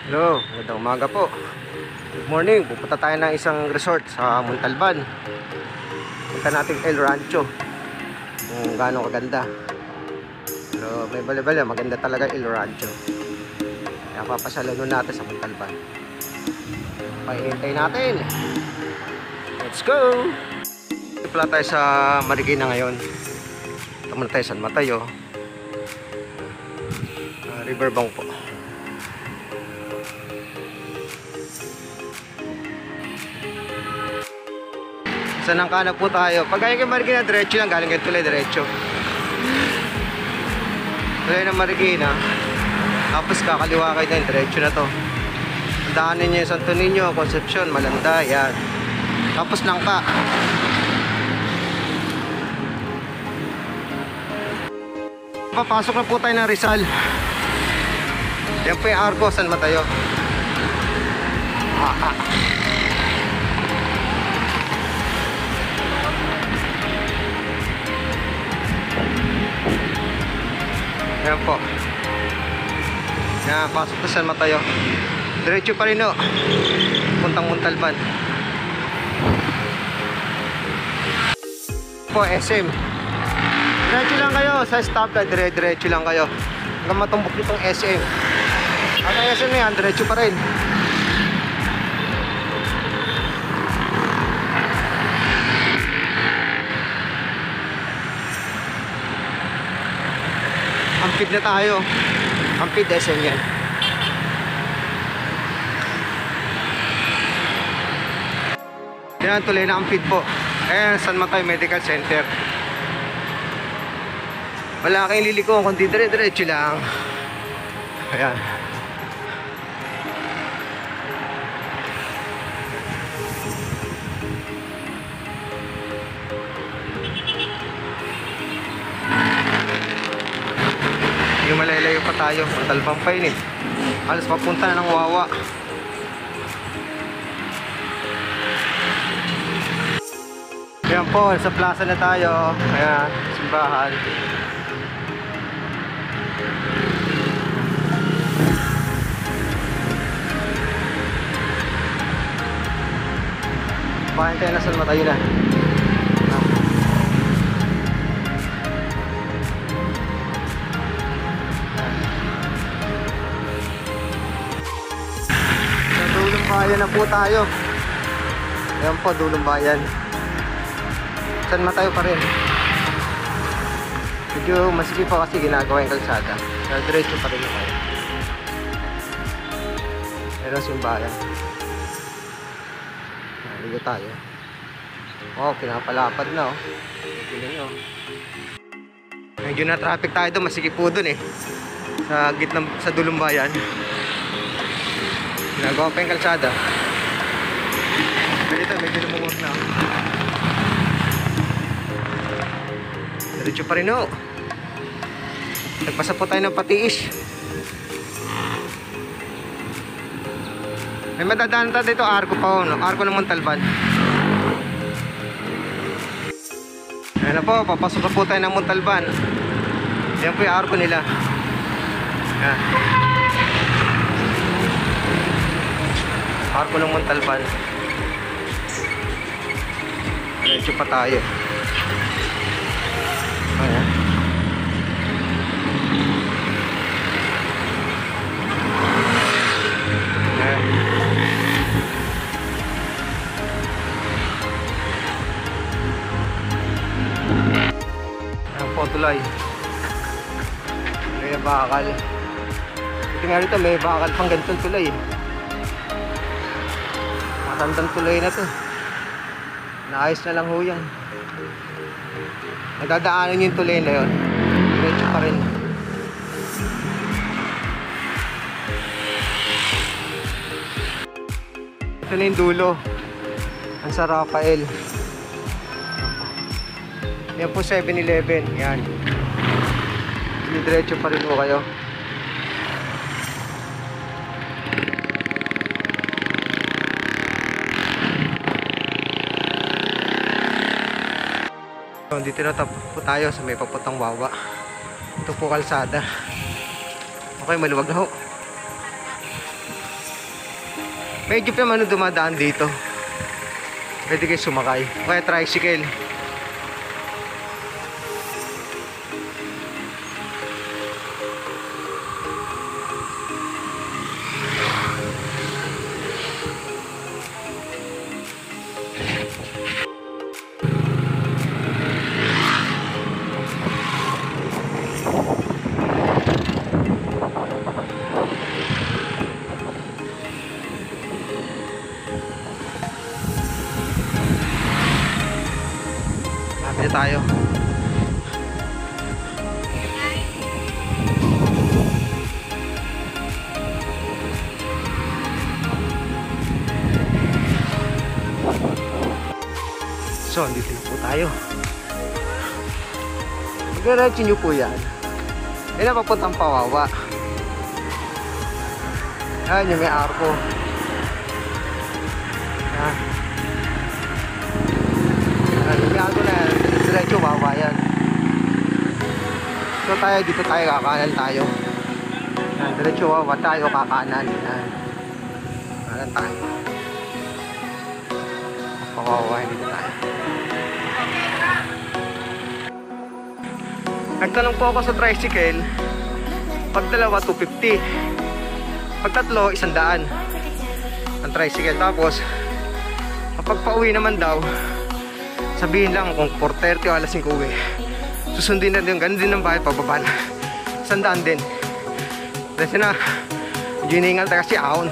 Hello, magandang umaga po. Good morning, pupunta tayo ng isang resort sa Montalban. Punta natin El Rancho, kung gaano kaganda. Pero may bali-bali, maganda talaga El Rancho. Kaya papasalanon natin sa Montalban. Pahinintay natin. Let's go! Pala tayo sa Marikina ngayon. Ito muna tayo San Mateo, Riverbank po. Sa Nangkana po tayo. Pag galing kay Marikina, diretso lang. Galing kay Tulay, diretso. Tulay ng Marikina. Tapos kakaliwa kayo din. Diretso na to. Daanin nyo yung Santo Niño, Concepcion, Malanda. Yan. Tapos Nangka. Papasok na po tayo ng Rizal. Yan po yung Arco, San Mateo. Ayan po. Yan, pasok na San Mateo. Diretso pa rin o. Puntang Montalban. Po, SM. Diretso lang kayo sa stoplight. Diretso lang kayo. Hanggang matumbok itong SM. Ang SM na yan, diretso pa rin. Ampid na tayo. Ampid SM yan. Yan, tuloy na Ampid po. Ayan, San Mateo Medical Center. Wala kayong liliko kundi diretso lang. Ayan. Yung malalayo pa tayo, Montalban pa yun eh. Alas papunta na ng Wawa. Ayan po, sa plaza na tayo. Ayan, simbahan. Bahan tayo na San Mateo na. Bayan na po tayo. Ayan po, Dulong Bayan. San Mateo pa rin. Medyo masikip pa kasi ginagawa yung kalsada. Pero diretso pa rin tayo. Meron simbahan. Naligo tayo. Oh, pinapalapad na oh. Tignan nyo. Medyo na traffic tayo doon. Masikip po doon eh. Sa gitna, sa Dulong Bayan. Ginagawa pa yung kalsada. Dito, medyo lumungos na. Diretso pa rin o. Nagpasa po tayo ng Patiis. May madadaan tayo dito, Arco pa o. Arco ng Montalban. Ayan na po, papasok na po tayo ng Montalban. Ayan po yung Arco nila. Ayan. Arco ng Montalban. Diretso pa tayo. Ayan. Ayan. Ayan po tulay. May bakal. Ito nga rito, may bakal pang ganitong tulay. Matandang tuloy na to. Naayos na lang ho yan. Nadadaanan yung tuloy na yun. Diretso pa rin. Ito na yung dulo. Ang San Rafael. Yan po 7-Eleven. Yan. Diretso pa rin ho kayo. Dito na po tayo sa may papuntang Wawa. Ito po kalsada. Okay, maluwag na ho. May jeep naman na dumadaan dito. Pwede kayo sumakay. Kaya tricycle. Lapit tayo. So, andito po tayo. Diretso nyo po yan. Yan na papuntang Pawawa. Yan yung may arko. Yan. Lumiyado na yan. Diretso Wawa yan. So tayo, dito tayo, kakanan tayo. Yan, diretso Wawa tayo, kakanan. Yan. Kakanan tayo. Pawawa, dito tayo. Nagtanong po ako sa tricycle. Pag dalawa, 250. Pag tatlo, 100 ang tricycle. Tapos kapag pauwi naman daw, sabihin lang kung 4:30 o alas 5 uwi, susundin na din, ganun din ang bahay pababa na 100 din. Kasi na giningal tayo kasi ahon.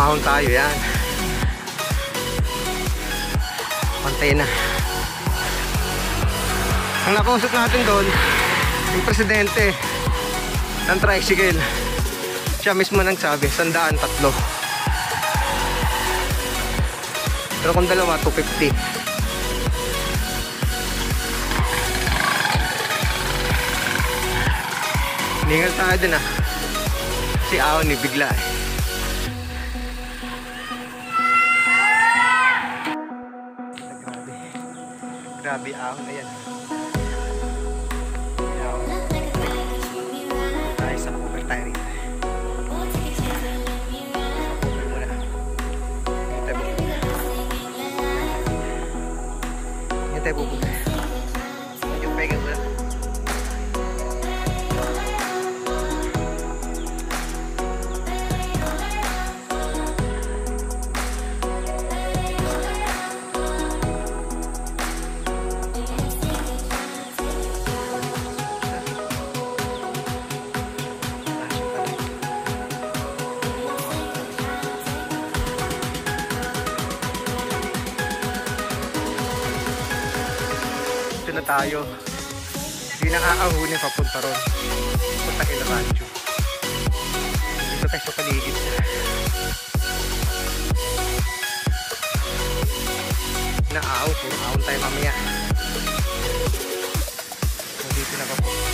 Ahon tayo yan. Pantay na. Ang nakausap natin doon, yung presidente ng tricycle, siya mismo nagsabi 100 tatlo. Pero kung dalawa, 250. Ningal tayo din ah. Si ahon ni bigla eh. Grabe ahon, ayan. Tayo sa poker tayo rin. Poker muna. Ngayon tayo bubog. Ngayon tayo bubog. Medyo pegang muna. Na tayo. Hindi na aahunin papunta ron. Punta kay Rancho. Dito tayo sa paligid. Naaw. Kung aawon tayo mamaya. So, dito na papunta.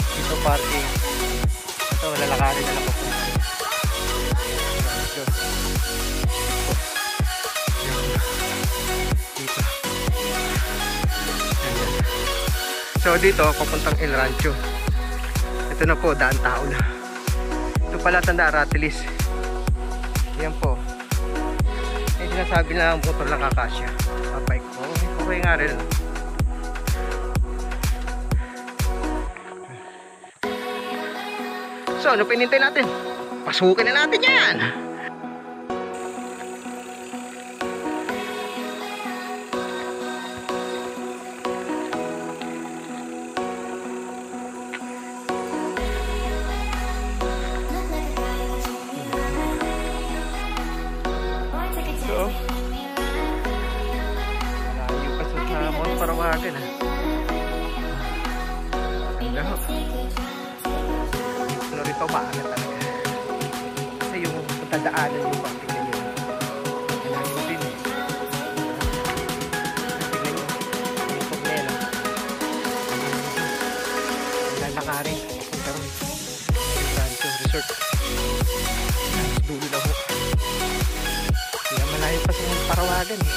Dito parking. Ito lalakarin na lang papunta. Dito. Dito. So dito, papuntang El Rancho. Ito na po, daan tao na. Ito pala tanda, Aratilis. Yan po. Eh, sinasabi na ang motor lang kakasya. Bike po. Okay nga rin. So, ano pinintay natin? Pasukin na natin yan! Malayo pa sa Mount Parawagan ah. Maganda ho. Ano rin pabaangan talaga. Kasi yung tadaanan yung pagtingin nyo. Malayo din eh. Tingnan nyo. Yung pagmela. Lalakarin. Punta rin. Rancho Resort. Dulo na ho. Kaya malayo pa sa Parawagan eh.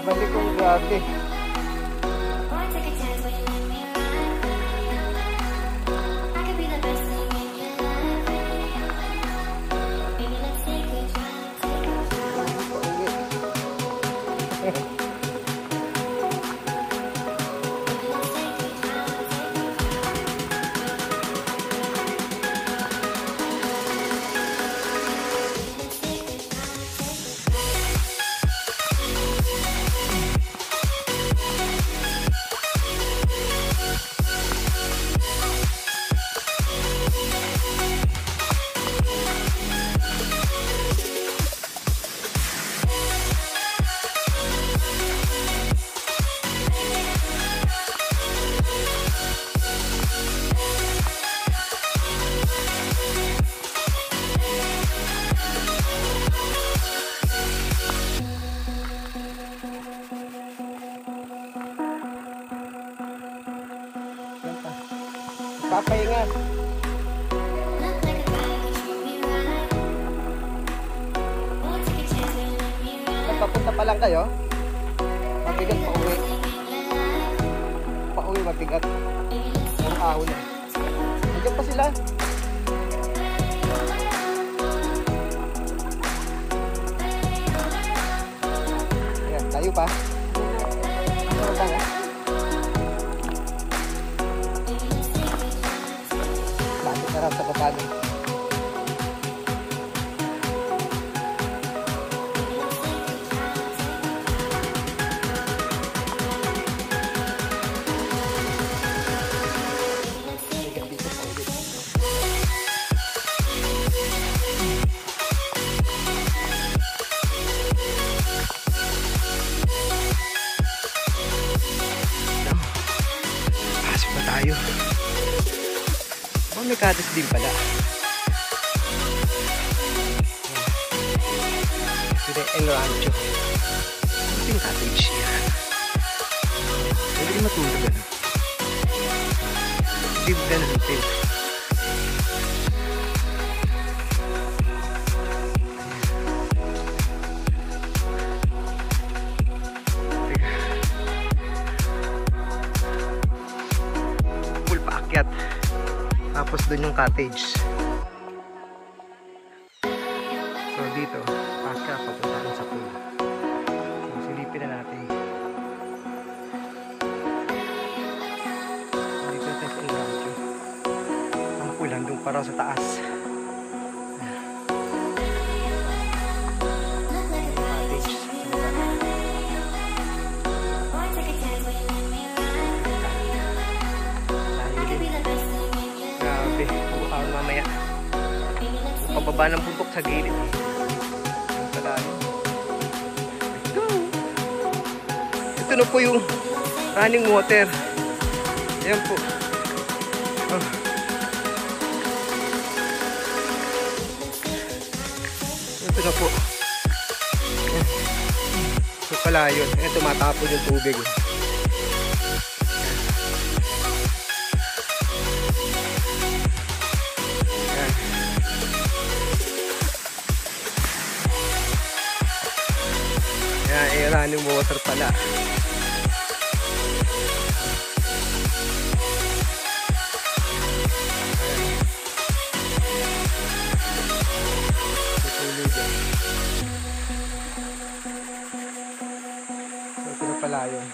Balik kong grabe. Papahinga. Papunta pa lang kayo? Mabigat pa uwi. Pa uwi mabigat. Ang ahon na. Nandiyan pa sila. Ayan, tayo pa. Ano ba nga? Sarap sa papano. Pasok na tayo. May cottage din pala. Ito yung El Rancho. Ito yung cottage niya. Pwede rin matulog ano. Live ka na hotel. Pool paakyat. Tapos doon yung cottage. So dito, pagka papunta na sa pool. So silipin na natin. Dito tayo sa El Rancho. Ang pool hanggang para sa taas. Cottage. Bukaw mamaya. Pababa ng bundok sa gilid. Ang palayo. Let's go! Ito na po yung running water. Ayan po. Oh. Ito na po. Ito pala yun. Ayan, tumatapon yung tubig. Ayan, running water pala. Ito na pala yun.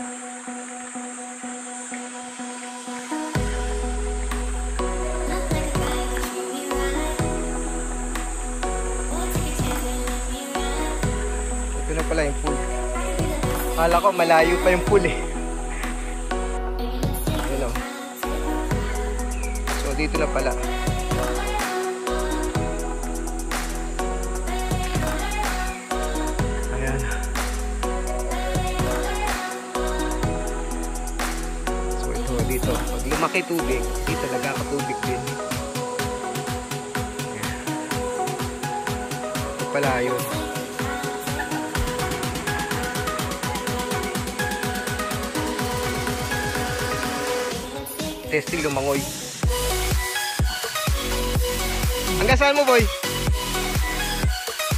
Ito na pala yung pool. Akala ko malayo pa yung pool eh. Ayan o. So dito na pala. Ayan. So ito dito. Pag lumaki tubig, dito talaga katubig din. Ayan. Ito pala yun. Testing lumangoy. Hanggang saan mo, boy?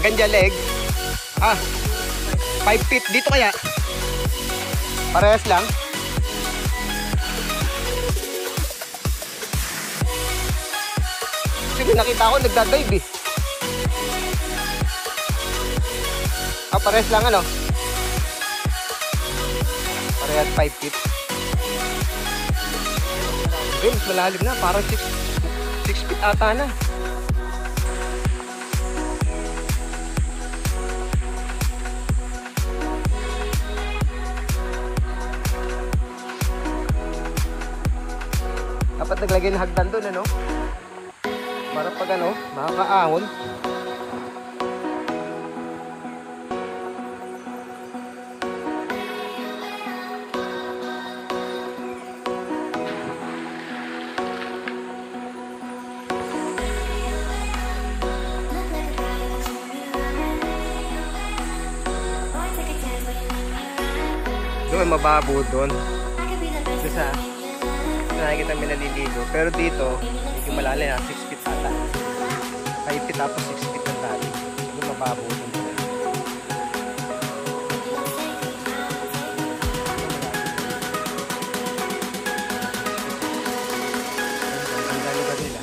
Hanggang dyan leg? Ah, 5 feet. Dito kaya? Parehas lang. Sige, nakita ko nagdadive eh. Parehas lang ano. Parehas 5 feet. Mas malalim na, parang 6 feet ata na. Dapat naglagay ng hagdan doon ano. Para pag ano, makakaahon. Doon mababo doon. Kasi nakikita may naliligo. Pero dito, medyo malalim na 6 feet ata. 5 feet tapos 6 feet ang tali. Doon mababo doon. Ang laliban nila.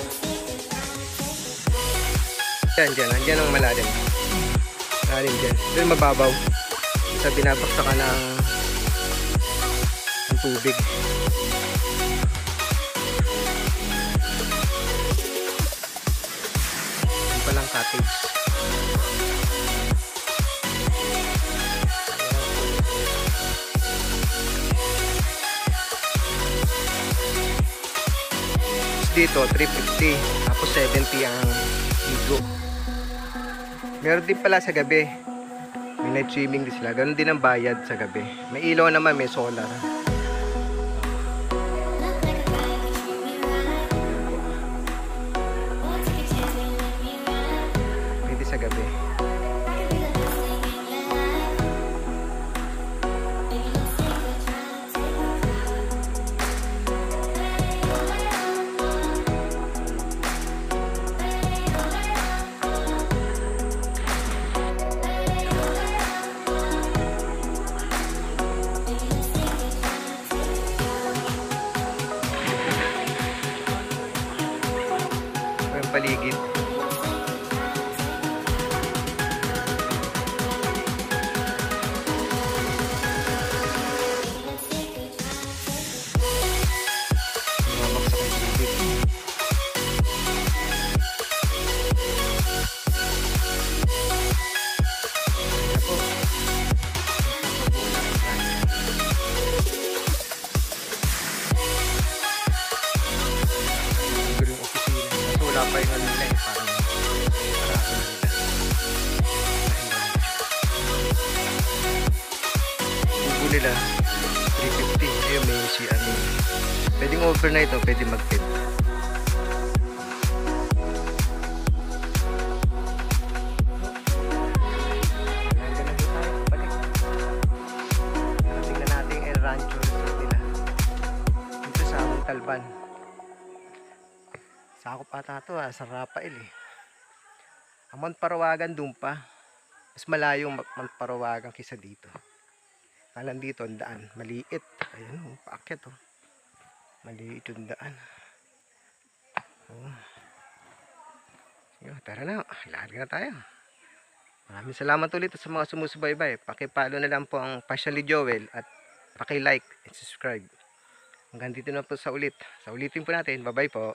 Diyan ang malalim. Malalim dyan. Doon mababaw. Sa binabaksa ka ng tubig. Yan palang cottage. Dito 350 tapos 70 ang ligo. Meron din pala sa gabi. May night swimming din sila. Ganun din ang bayad sa gabi. May ilaw naman, may solar. Pwede sa gabi. Paligid. Pa yung ano nila eh, parang parako na nila. Bubo nila 350. Ayun, may si ano. Pwedeng overnight o pwede mag-bed. Tingnan natin yung El Rancho nila dito sa Montalban. Sakop ata ito sa Rafael eh. Ang Mount Parawagan doon pa. Mas malayo ang Mount Parawagan kaysa dito. Kalan dito ang daan. Maliit. Ayun o, paakyat o. Maliit yung daan. Oh. Tara na. Larga na tayo. Maraming salamat ulit sa mga sumusubaybay. Pakipalo na lang po ang Passion ni Joel at paki-like and subscribe. Hanggang dito na po sa ulit. Sa ulitin po natin. Bye-bye po.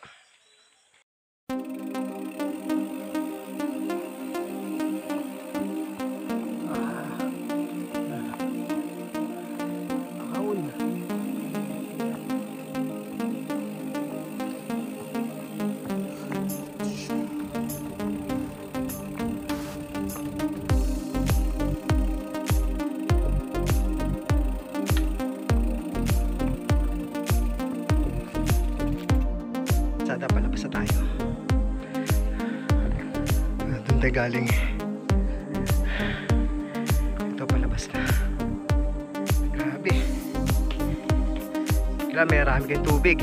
Sada palabas na tayo. Doon tayo galing. Ito palabas na. Grabe. Kailangan may marami kayong tubig.